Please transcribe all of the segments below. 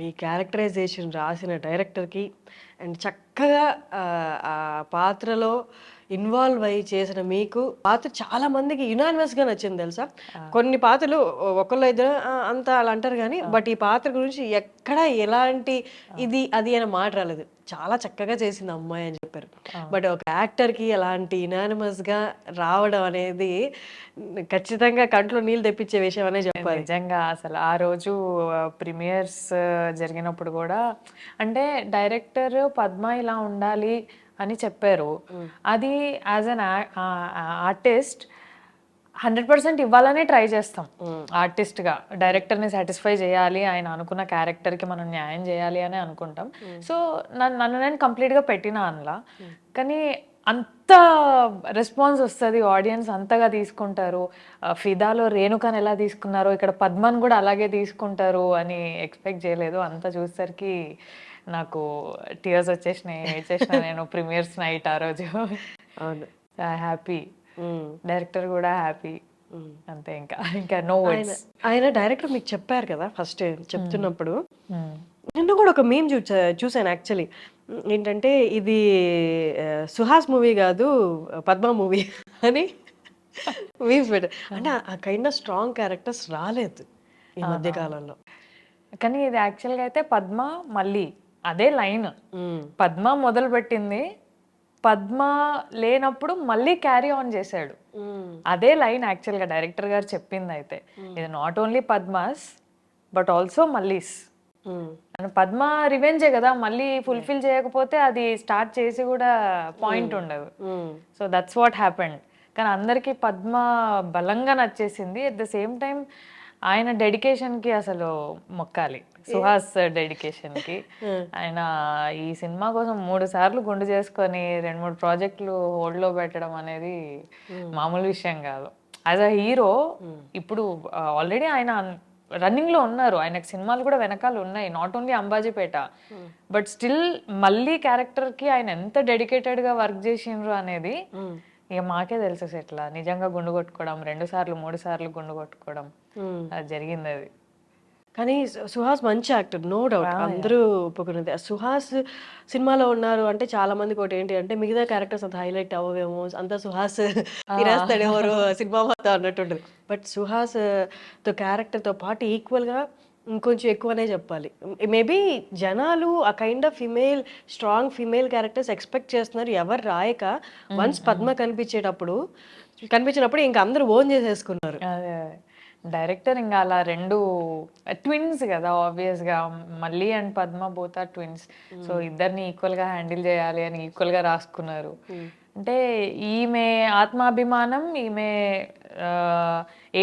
మీ characterisation రాసిన డైరెక్టర్‌కి and చక్కగా ఆ పాత్రలో ఇన్వాల్వ్ అయ్యి చేసిన మీకు పాత్ర చాలా మందికి యునానిమస్‌గా నచ్చింది తెలుసా? కొన్ని పాత్రలు ఒకళ్ళో ఇద్దరు అంతా అలా అంటారు గానీ, బట్ ఈ పాత్ర గురించి ఎక్కడ ఎలాంటి ఇది, అది అని మాట రాలేదు. చాలా చక్కగా చేసింది అమ్మాయి అని చెప్పారు. బట్ ఒక యాక్టర్‌కి అలాంటి యునానిమస్‌గా రావడం అనేది ఖచ్చితంగా కంట్లో నీళ్ళు తెప్పించే విషయం అనే చెప్పాలి. నిజంగా అసలు ఆ రోజు ప్రీమియర్స్ జరిగినప్పుడు కూడా అంటే డైరెక్టర్ పద్మ ఇలా ఉండాలి అని చెప్పారు. అది యాజ్ అన్ ఆర్టిస్ట్ 100% ఇవ్వాలనే ట్రై చేస్తాం. ఆర్టిస్ట్గా డైరెక్టర్ని సాటిస్ఫై చేయాలి, ఆయన అనుకున్న క్యారెక్టర్కి మనం న్యాయం చేయాలి అని అనుకుంటాం. సో నన్ను నేను కంప్లీట్గా పెట్టిన అందులో. కానీ అంత రెస్పాన్స్ వస్తుంది, ఆడియన్స్ అంతగా తీసుకుంటారు. ఫిదాలో రేణుకాని ఎలా తీసుకున్నారో ఇక్కడ పద్మన్ కూడా అలాగే తీసుకుంటారు అని ఎక్స్పెక్ట్ చేయలేదు. అంతా చూసేసరికి నాకు టీయర్స్ వచ్చేసిన నేను ప్రీమియర్స్ నైట్ ఆ రోజు. అవును. హ్యాపీ, డైరెక్టర్ కూడా హ్యాపీ. అంతే, ఇంకా ఇంకా నో వర్డ్స్. ఆయన డైరెక్టర్ మీకు చెప్పారు కదా ఫస్ట్ చెప్తున్నప్పుడు, నిన్న కూడా ఒక మీమ్ చూసాను యాక్చువల్లీ. ఏంటంటే ఇది సుహాస్ మూవీ కాదు పద్మ మూవీ అని మీమ్స్ పెట్టారు. అంటే ఆ కైండ్ ఆఫ్ స్ట్రాంగ్ క్యారెక్టర్స్ రాలేదు ఈ మధ్య కాలంలో. కానీ ఇది యాక్చువల్గా అయితే పద్మ మళ్ళీ అదే లైన్. పద్మ మొదలు పెట్టింది, పద్మ లేనప్పుడు మళ్ళీ క్యారీ ఆన్ చేశాడు. అదే లైన్ యాక్చువల్గా డైరెక్టర్ గారు చెప్పింది అయితే. ఇది not only Padma's but also Malli's. Padma రివెంజే కదా, మళ్ళీ ఫుల్ఫిల్ చేయకపోతే అది స్టార్ట్ చేసి కూడా పాయింట్ ఉండదు. So that's what happened. కానీ అందరికీ పద్మ బలంగా నచ్చేసింది. అట్ ద సేమ్ టైం ఆయన డెడికేషన్కి అసలు మొక్కాలి, సుహాస్ డెడికేషన్కి. ఆయన ఈ సినిమా కోసం 3 సార్లు గుండు చేసుకొని 2-3 ప్రాజెక్టులు హోల్డ్లో పెట్టడం అనేది మామూలు విషయం కాదు. యాజ్ అ హీరో ఇప్పుడు ఆల్రెడీ ఆయన రన్నింగ్లో ఉన్నారు, ఆయనకు సినిమాలు కూడా వెనకాల ఉన్నాయి, not only Ambajipeta. But still మళ్ళీ క్యారెక్టర్కి ఆయన ఎంత డెడికేటెడ్గా వర్క్ చేసిండ్రు అనేది ఇక మాకే తెలుసు. ఎట్లా నిజంగా గుండు కొట్టుకోవడం, 2 సార్లు 3 సార్లు గుండు కొట్టుకోవడం అది జరిగింది. అది కానీ సుహాస్ మంచి యాక్టర్, నో డౌట్, అందరూ ఒప్పుకున్నది. సుహాస్ సినిమాలో ఉన్నారు అంటే చాలా మందికి ఒకటి ఏంటి అంటే మిగతా క్యారెక్టర్స్ అంత హైలైట్ అవ్వేమో, అంత సుహాస్ తినేస్తాడేమో సినిమా మొత్తం అన్నట్టు ఉంటుంది. బట్ సుహాస్ తో క్యారెక్టర్తో పాటు ఈక్వల్గా ఇంకొంచెం ఎక్కువనే చెప్పాలి. మేబీ జనాలు ఆ kind of female, strong female characters expect చేస్తున్నారు. ఎవరు రాయక వన్స్ పద్మ కనిపించినప్పుడు ఇంకా అందరూ ఓన్ చేసేసుకున్నారు. అదే డైరెక్టర్ ఇంకా అలా 2 ట్విన్స్ కదా, ఆబ్వియస్గా మళ్ళీ and Padma both are twins. So ఇద్దరిని ఈక్వల్గా హ్యాండిల్ చేయాలి అని ఈక్వల్గా రాసుకున్నారు. అంటే ఈమె ఆత్మాభిమానం, ఈమె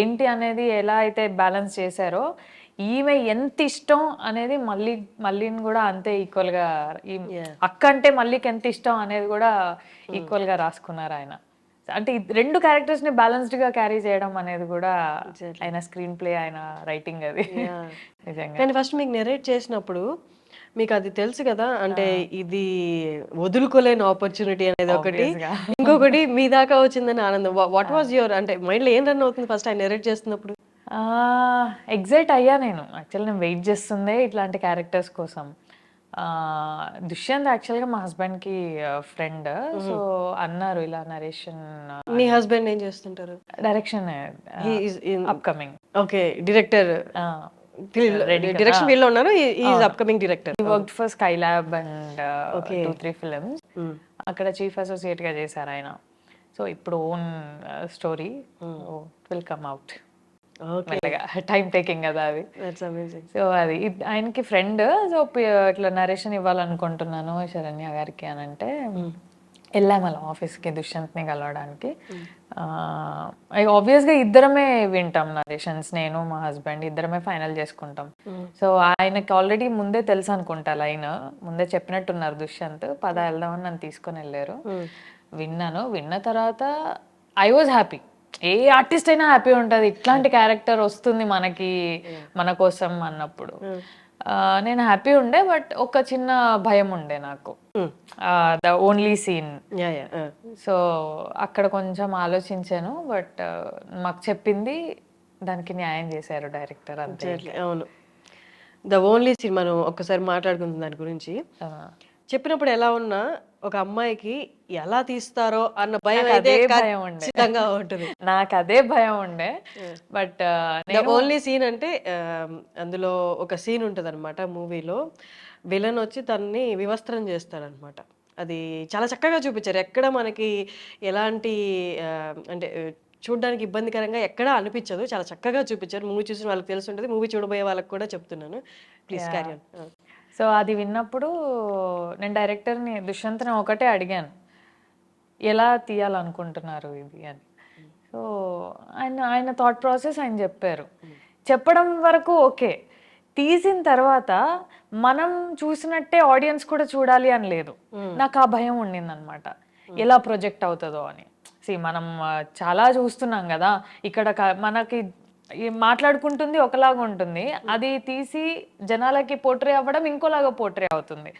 ఏంటి అనేది ఎలా అయితే బ్యాలెన్స్ చేశారో, ఈమె ఎంత ఇష్టం అనేది మళ్ళీని కూడా అంతే ఈక్వల్గా, అక్క అంటే మళ్ళీకి ఎంత ఇష్టం అనేది కూడా ఈక్వల్గా రాసుకున్నారు ఆయన. అంటే 2 క్యారెక్టర్స్ ని బ్యాలెన్స్డ్ గా క్యారీ చేయడం అనేది కూడా ఆయన స్క్రీన్ ప్లే, ఆయన రైటింగ్ అది నిజంగా. కానీ ఫస్ట్ మీకు నెరేట్ చేసినప్పుడు మీకు అది తెలుసు కదా, అంటే ఇది వదులుకోలేని ఆపర్చునిటీ అనేది ఒకటి, ఇంకొకటి మీ దాకా వచ్చిందని ఆనందం. వాట్ వాజ్ యువర్, అంటే మైండ్ లో ఏం రన్ అవుతుంది ఫస్ట్ ఆయన నెరేట్ చేస్తున్నప్పుడు? ఎగ్జైట్ అయ్యా నేను. యాక్చువల్లీ నేను వెయిట్ చేస్తుందే ఇట్లాంటి క్యారెక్టర్స్ కోసం. దుష్యంత్ యాక్చువల్గా మా హస్బెండ్కి ఫ్రెండ్. సో అన్నారు ఇలా నరేషన్. మీ హస్బెండ్ ఏం చేస్తుంటారు? Direction upcoming. Okay, director direction field లో ఉన్నారు. Is upcoming director. He worked for sky lab and 2-3 films. అక్కడ చీఫ్ అసోసియేట్ గా చేశారు ఆయన. సో ఇప్పుడు own story will come out. Time taking కదా అది. సో అది ఆయనకి ఫ్రెండ్. సో ఇట్లా నరేషన్ ఇవ్వాలనుకుంటున్నాను శరణ్య గారికి అని అంటే వెళ్ళాము అలా ఆఫీస్కి దుష్యంత్ని కలవడానికి. ఆబ్వియస్గా ఇద్దరమే వింటాం నరేషన్స్, నేను మా హస్బెండ్ ఇద్దరమే ఫైనల్ చేసుకుంటాం. సో ఆయనకి ఆల్రెడీ ముందే తెలుసు అనుకుంటా లైన్, ముందే చెప్పినట్టున్నారు దుష్యంత్, పద వెళ్దామని నన్ను తీసుకొని వెళ్ళారు. విన్న తర్వాత I was happy. A artist అయినా హ్యాపీ ఉంటుంది, ఇట్లాంటి క్యారెక్టర్ వస్తుంది మనకి మన కోసం అన్నప్పుడు. నేను హ్యాపీ ఉండే, బట్ ఒక చిన్న భయం ఉండే నాకు, ద ఓన్లీ సీన్. సో అక్కడ కొంచెం ఆలోచించాను, బట్ మాకు చెప్పింది దానికి న్యాయం చేశారు డైరెక్టర్ అంతే. అవును, ద ఓన్లీ సీన్ మనం ఒక్కసారి మాట్లాడుకుందాం దాని గురించి. చెప్పినప్పుడు ఎలా ఉన్నా ఒక అమ్మాయికి ఎలా తీస్తారో అన్న భయం అయితే అదే భయం ఉండే. ఖచ్చితంగా ఉంటుంది. నాకు అదే భయం ఉండే. బట్ ద ఓన్లీ సీన్ అంటే అందులో ఒక సీన్ ఉంటుంది అనమాట మూవీలో. విలన్ వచ్చి తనని వివస్త్రం చేస్తాడనమాట. అది చాలా చక్కగా చూపించారు. ఎక్కడ మనకి ఎలాంటి అంటే చూడడానికి ఇబ్బందికరంగా ఎక్కడా అనిపించదు. చాలా చక్కగా చూపించారు. మూవీ చూసిన వాళ్ళకి తెలిసి ఉంటుంది. మూవీ చూడబోయే వాళ్ళకి కూడా చెప్తున్నాను. Please carry on. సో అది విన్నప్పుడు నేను డైరెక్టర్ని దుష్యంత్ని ఒకటే అడిగాను, ఎలా తీయాలనుకుంటున్నారు ఇది అని. సో ఆయన థాట్ ప్రాసెస్ ఆయన చెప్పారు. చెప్పడం వరకు ఓకే, తీసిన తర్వాత మనం చూసినట్టే ఆడియన్స్ కూడా చూడాలి అని లేదు. నాకు ఆ భయం ఉండింది అనమాట, ఎలా ప్రొజెక్ట్ అవుతుందో అని. మనం చాలా చూస్తున్నాం కదా, ఇక్కడ మనకి మాట్లాడుకుంటుంది ఒకలాగా ఉంటుంది, అది తీసి జనాలకి పోర్ట్రే అవ్వడం ఇంకోలాగా పోర్ట్రే అవుతుంది.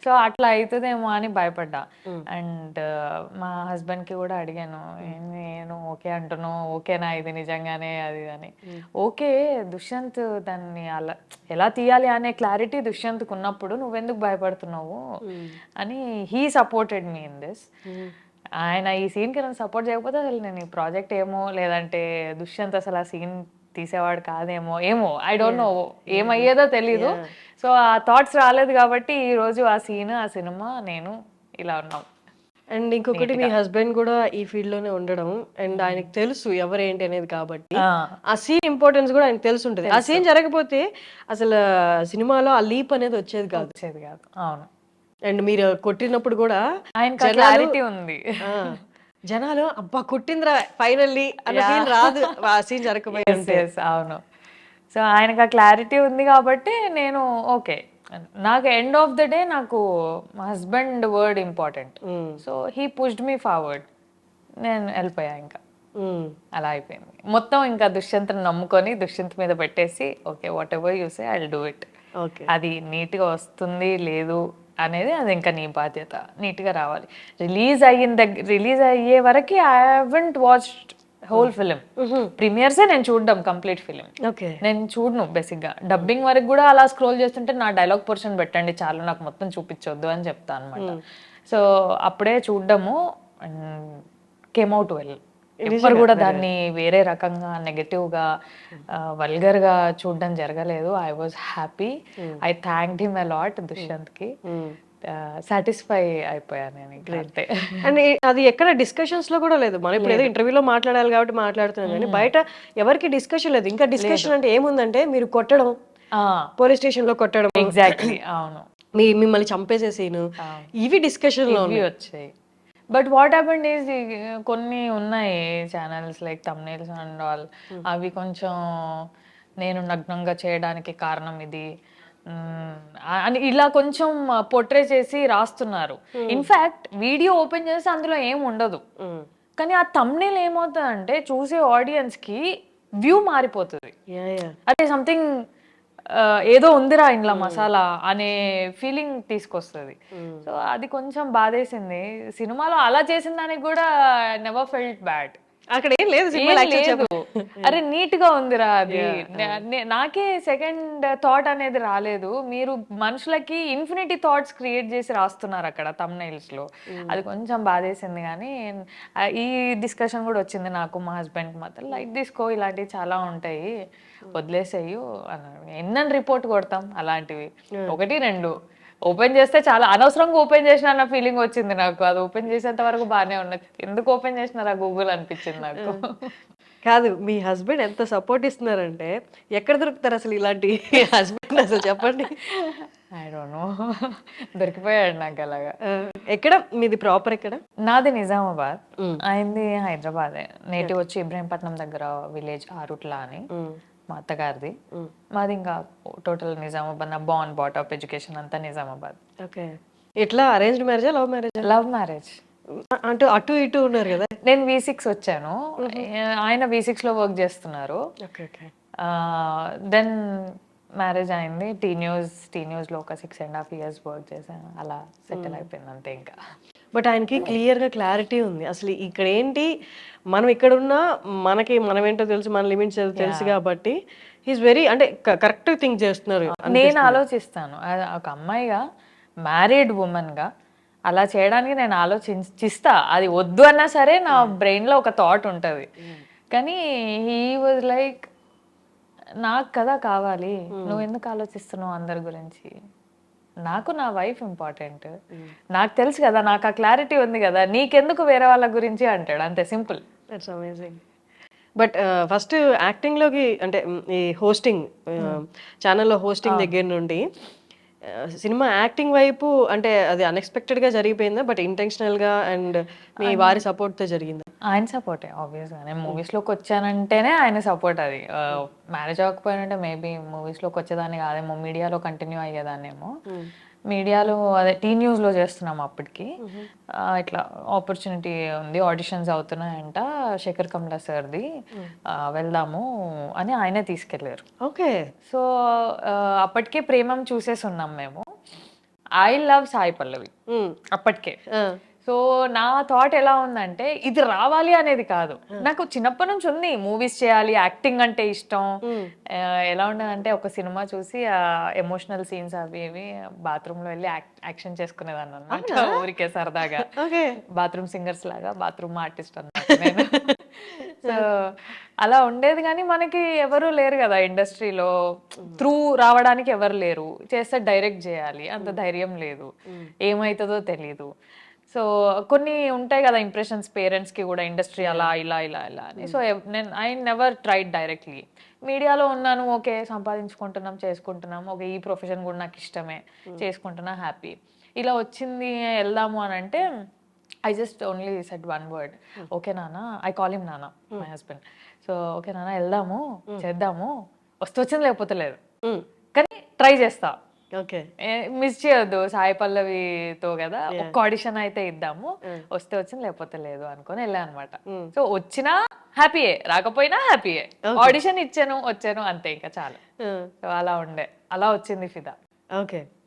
సో అట్లా అవుతుందేమో అని భయపడ్డా. అండ్ మా హస్బెండ్ కి కూడా అడిగాను, నేను ఓకే అంటున్నాను, ఓకేనా ఇది నిజంగానే అది అని. ఓకే, దుష్యంత్ దాన్ని అలా ఎలా తీయాలి అనే క్లారిటీ దుష్యంత్కు ఉన్నప్పుడు నువ్వెందుకు భయపడుతున్నావు అని he supported me in this. ఆయన ఈ సీన్కి నన్ను సపోర్ట్ చేయకపోతే అసలు నేను ఈ ప్రాజెక్ట్ ఏమో, లేదంటే దుష్యంత్ అసలు ఆ సీన్ తీసేవాడు కాదేమో, ఏమో ఐ డోంట్ నో, ఏమయ్యేదో తెలీదు. సో ఆ థాట్స్ రాలేదు కాబట్టి ఈ రోజు ఆ సీన్, ఆ సినిమా, నేను ఇలా ఉన్నాం. అండ్ ఇంకొకటి, మీ హస్బెండ్ కూడా ఈ ఫీల్డ్ లోనే ఉండడం అండ్ ఆయనకు తెలుసు ఎవరేంటి అనేది, కాబట్టి ఆ సీన్ ఇంపార్టెన్స్ కూడా ఆయనకు తెలిసి ఉంటుంది. ఆ సీన్ జరగకపోతే అసలు సినిమాలో ఆ లీప్ అనేది వచ్చేది కాదు. అవును. అండ్ మీరు కొట్టినప్పుడు కూడా ఆయనకు క్లారిటీ ఉంది. జనాలు అబ్బా కొట్టిందిరా ఫైనల్లీ అన్న ఫీల్ రాదు ఆ సీన్ జరగకపోతే. అవును. సో ఆయనకు ఆ క్లారిటీ ఉంది కాబట్టి నేను ఓకే. నాకు ఎండ్ ఆఫ్ ద డే నాకు మా husband word important. So he pushed me forward, నేను వెళ్ళిపోయా. ఇంకా అలా అయిపోయింది మొత్తం. ఇంకా దుష్యంత్ని నమ్ముకొని దుష్యంత్ మీద పెట్టేసి okay, what ever you say I will do it. అది నీట్గా వస్తుంది లేదు అనేది అది ఇంకా నీ బాధ్యత, నీట్గా రావాలి. రిలీజ్ అయ్యే వరకు I haven't watched whole film. ప్రీమియర్సే నేను చూడడం, కంప్లీట్ ఫిలిం నేను చూడను బేసిక్గా. డబ్బింగ్ వరకు కూడా అలా స్క్రోల్ చేస్తుంటే నా డైలాగ్ పోర్షన్ పెట్టండి చాలు, నాకు మొత్తం చూపించొద్దు అని చెప్తా అనమాట. సో అప్పుడే చూడడము, కేమ్ అవుట్ వెల్. ఎవరు కూడా దాన్ని వేరే రకంగా నెగటివ్గా వల్గర్గా చూడడం జరగలేదు. I was happy. I thanked him a lot, దుష్యంత్కి. సాటిస్ఫై అయిపోయాను నేను. అంతే. అండ్ అది ఎక్కడ డిస్కషన్స్ లో కూడా లేదు. మనం ఇప్పుడు ఏదో ఇంటర్వ్యూలో మాట్లాడాలి కాబట్టి మాట్లాడుతున్నాం కానీ బయట ఎవరికి డిస్కషన్ లేదు. ఇంకా డిస్కషన్ అంటే ఏముందంటే మీరు కొట్టడం, పోలీస్ స్టేషన్ లో కొట్టడం, ఎగ్జాక్ట్లీ. అవును. మిమ్మల్ని చంపేసే సీను, ఇవి డిస్కషన్ లో వచ్చాయి. బట్ వాట్ హ్యాపెండ్ ఈజ్, కొన్ని ఉన్నాయి channels like thumbnails and all, అవి కొంచెం నేను నగ్నంగా చేయడానికి కారణం ఇది అని ఇలా కొంచెం పోర్ట్రే చేసి రాస్తున్నారు. ఇన్ఫాక్ట్ వీడియో ఓపెన్ చేస్తే అందులో ఏం ఉండదు, కానీ ఆ థంబ్నెయిల్ ఏమవుతుందంటే చూసే ఆడియన్స్ కి వ్యూ మారిపోతుంది. అదే సంథింగ్ ఏదో ఉందిరా ఇంట్లో మసాలా అనే ఫీలింగ్ తీసుకొస్తుంది. సో అది కొంచెం బాధేసింది. సినిమాలో అలా చేసిన దానికి కూడా నెవర్ ఫెల్ట్ బ్యాడ్. అక్కడ ఏం లేదు, అరే నీట్ గా ఉందిరా అది. నాకే సెకండ్ థాట్ అనేది రాలేదు. మీరు మనుషులకి ఇన్ఫినిటీ థాట్స్ క్రియేట్ చేసి రాస్తున్నారు అక్కడ థంబ్నెయిల్స్ లో. అది కొంచెం బాధేసింది. కానీ ఈ డిస్కషన్ కూడా వచ్చింది నాకు మా హస్బెండ్ మాత్రం, లైట్ తీసుకో, ఇలాంటివి చాలా ఉంటాయి, వదిలేసేయు అన్నాడు. ఎన్నని రిపోర్ట్ కొడతాం అలాంటివి, 1-2 ఓపెన్ చేస్తే చాలా అనవసరంగా ఓపెన్ చేసిన అన్న ఫీలింగ్ వచ్చింది నాకు. అది ఓపెన్ చేసేంత వరకు బాగానే ఉన్నది, ఎందుకు ఓపెన్ చేసినారా గూగుల్ అనిపించింది నాకు. కాదు, మీ హస్బెండ్ ఎంత సపోర్ట్ ఇస్తున్నారంటే ఎక్కడ దొరుకుతారు అసలు ఇలాంటి హస్బెండ్ అసలు చెప్పండి. ఐ డోంట్ నో, దొరికిపోయాడు నాకు అలాగా. ఎక్కడ మీది ప్రాపర్ ఎక్కడ? నాది నిజామాబాద్, ఆయనది హైదరాబాదే. నేటివ్ వచ్చి ఇబ్రహీంపట్నం దగ్గర విలేజ్ ఆరుట్లా అని మా అత్తగారిది. మాది ఇంకా టోటల్ నిజామాబాద్. నా బాన్ బాటప్ ఎడ్యుకేషన్ అంతా నిజామాబాద్. ఓకే. ఎట్లా అరేంజ్డ్ మ్యారేజా లవ్ మ్యారేజా? Love marriage. అంటే అటు ఇటు ఉన్నారు కదా. నేను V6 వచ్చాను, ఆయన V6 లో వర్క్ చేస్తున్నారు. దెన్ మ్యారేజ్ అయింది. టీ న్యూస్ లో ఒక 6.5 years వర్క్ చేశాను. అలా సెటిల్ అయిపోయింది అంతే. ఇంకా బట్ ఆయనకి క్లియర్గా క్లారిటీ ఉంది అసలు ఇక్కడ ఏంటి, మనం ఇక్కడ ఉన్నా మనకి మనం ఏంటో తెలుసు, మన లిమిట్స్ తెలుసు కాబట్టి హీస్ వెరీ అంటే కరెక్ట్ థింక్ చేస్తున్నారు. నేను ఆలోచిస్తాను ఒక అమ్మాయిగా, మ్యారీడ్ ఉమెన్గా అలా చేయడానికి నేను ఆలోచిస్తా. అది వద్దు అన్నా సరే నా బ్రెయిన్లో ఒక థాట్ ఉంటుంది. కానీ హీ వాజ్ లైక్, నాకు కదా కావాలి, నువ్వు ఎందుకు ఆలోచిస్తున్నావు అందరి గురించి, నాకు నా వైఫ్ ఇంపార్టెంట్, నాకు తెలుసు కదా, నాకు ఆ క్లారిటీ ఉంది కదా, నీకెందుకు వేరే వాళ్ళ గురించి అంటాడు. అంతే, simple. That's amazing. But first యాక్టింగ్లోకి అంటే ఈ హోస్టింగ్ ఛానల్లో హోస్టింగ్ దగ్గర నుండి సినిమా యాక్టింగ్ వైపు అంటే అది అన్ఎక్స్పెక్టెడ్గా జరిగిపోయిందా? బట్ ఇంటెన్షనల్గా అండ్ మీ వారి సపోర్ట్తో జరిగిందా? ఆయన సపోర్టే ఆబ్వియస్గా. నేను మూవీస్లోకి వచ్చానంటేనే ఆయన సపోర్ట్. అది మ్యారేజ్ అవ్వకపోయినంటే మేబీ మూవీస్లోకి వచ్చేదాన్ని కాదేమో, మీడియాలో కంటిన్యూ అయ్యేదాన్నేమో. మీడియాలో అదే న్యూస్లో చేస్తున్నాం అప్పటికి. ఇట్లా ఆపర్చునిటీ ఉంది, ఆడిషన్స్ అవుతున్నాయంట, శేఖర్ కమ్లా సార్ది, వెళ్దాము అని ఆయనే తీసుకెళ్ళారు. ఓకే. సో అప్పటికే ప్రేమం చూసేసి ఉన్నాం మేము. ఐ లవ్ సాయి పల్లవి అప్పటికే. సో నా థాట్ ఎలా ఉందంటే, ఇది రావాలి అనేది కాదు, నాకు చిన్నప్పటి నుంచి ఉంది మూవీస్ చేయాలి, యాక్టింగ్ అంటే ఇష్టం. ఎలా ఉండదంటే, ఒక సినిమా చూసి ఎమోషనల్ సీన్స్ అవి ఇవి బాత్రూంలో వెళ్ళి యాక్షన్ చేసుకునేదాన్ని అన్నమాట, ఊరికే సరదాగా. బాత్రూమ్ సింగర్స్ లాగా బాత్రూమ్ ఆర్టిస్ట్ అన్నమాట నేను. సో అలా ఉండేది. కానీ మనకి ఎవరు లేరు కదా ఇండస్ట్రీలో, త్రూ రావడానికి ఎవరు లేరు. చేస్తే డైరెక్ట్ చేయాలి, అంత ధైర్యం లేదు, ఏమవుతుందో తెలీదు. సో కొన్ని ఉంటాయి కదా ఇంప్రెషన్స్ పేరెంట్స్కి కూడా, ఇండస్ట్రీ అలా ఇలా ఇలా ఇలా అని. సో నేను ఐ నెవర్ ట్రైడ్ డైరెక్ట్లీ. మీడియాలో ఉన్నాను, ఓకే, సంపాదించుకుంటున్నాం, చేసుకుంటున్నాం, ఓకే, ఈ ప్రొఫెషన్ కూడా నాకు ఇష్టమే, చేసుకుంటున్నా, హ్యాపీ. ఇలా వచ్చింది వెళ్దాము అని అంటే, I just only said one word, okay నాన్న. ఐ కాల్ హిమ్ నాన్న, మై హస్బెండ్. సో ఓకే నాన్న, వెళ్దాము, చేద్దాము, వచ్చింది లేకపోతే లేదు, కానీ ట్రై చేస్తా. ఓకే, మిస్ చేయొద్దు, సాయి పల్లవితో కదా, ఒక్క ఆడిషన్ అయితే ఇద్దాము, వస్తే వచ్చింది లేకపోతే లేదు అనుకొని వెళ్ళా అనమాట. సో వచ్చినా హ్యాపీయే, రాకపోయినా హ్యాపీయే. ఆడిషన్ ఇచ్చాను, వచ్చాను, అంతే, ఇంకా చాలా. సో అలా ఉండే, అలా వచ్చింది ఫిదా. ఓకే.